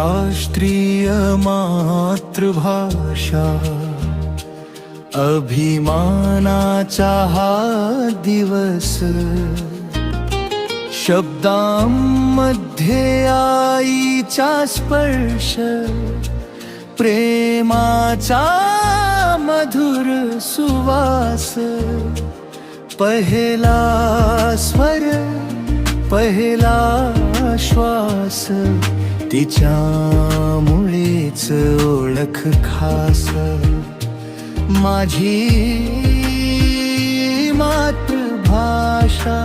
राष्ट्रीय मातृभाषा अभिमानाचा हा दिवस शब्दांमध्ये आईचा स्पर्श प्रेमाचा मधुर सुवास पहिला स्वर पहिला श्वास तिच्यामुळेच ओळख खास माझी मातृभाषा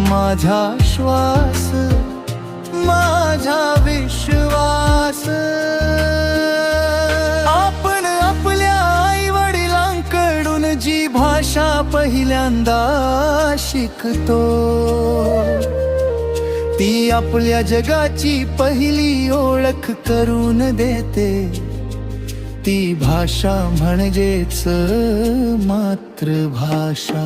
माझा श्वास माझा विश्वास आपण आपल्या आई वडिलांकडून जी भाषा पहिल्यांदा शिकतो ती आपल्या जगाची पहिली ओळख करून देते ती भाषा म्हणजेच मातृभाषा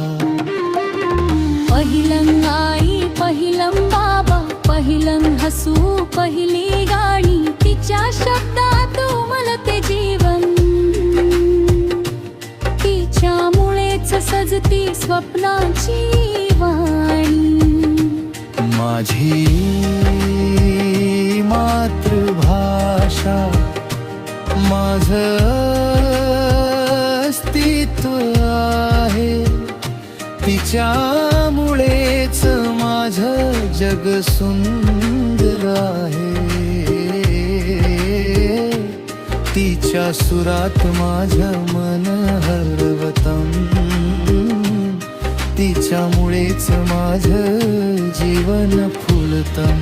पहिलं आई पहिलं बाबा पहिलं हसू पहिली गाणी तिच्या शब्दात उमलते जीवन तिच्यामुळेच सजती स्वप्नाची वाणी माझी मातृभाषा माझं अस्तित्व आहे तिच्यामुळेच माझं जग सुंदर आहे तिच्या सुरात माझं मन हरवतं तिच्यामुळेच माझं जीवन फुलतं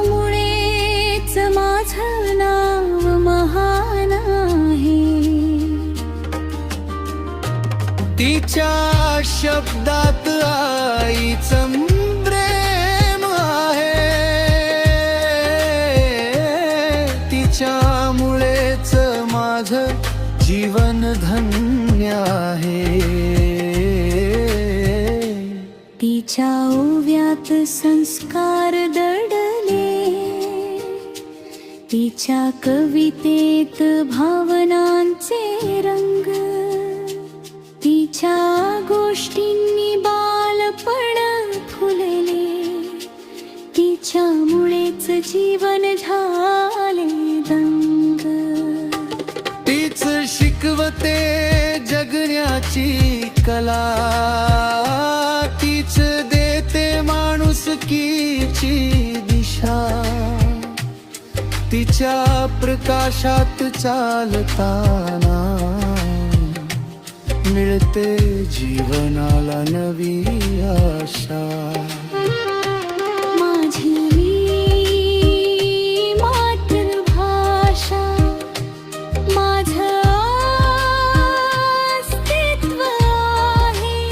तिच्यामुळेच माझं नाव महान आहे तिच्या शब्दात आईचं प्रेम आहे तिच्यामुळेच माझं जीवन धन्य आहे तिच्या ओव्यात संस्कार दडले तिच्या कवितेत भावनांचे रंग तिच्या गोष्टींनी बालपण फुलले तिच्यामुळेच जीवन झाले दंग तीच शिकवते जगण्याची कला तीच देते माणुसकीची दिशा तिच्या प्रकाशात चालताना मिळते जीवनाला नवी आशा माझी मातृभाषा माझं अस्तित्व आहे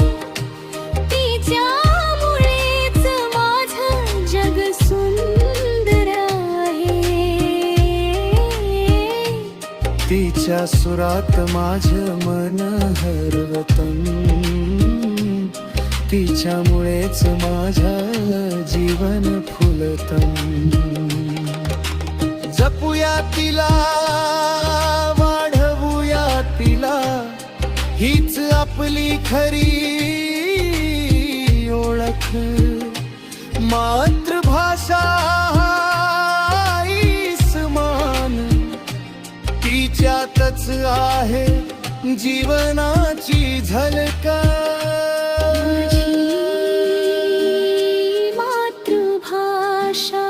तिच्यामुळेच माझं जग सुंदर आहे तिच्या सुरात माझं मन हरवतं तिच्यामुळेच माझं जीवन फुलतं जपूया तिला वाढवूया तिला हीच आपली खरी ओळख मातृभाषा आईसमान तिच्यातच आहे जीवनाची झलक मातृभाषा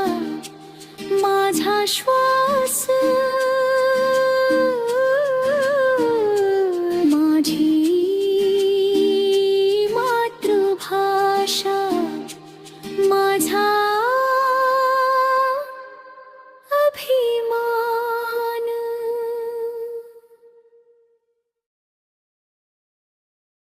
माझा श्वास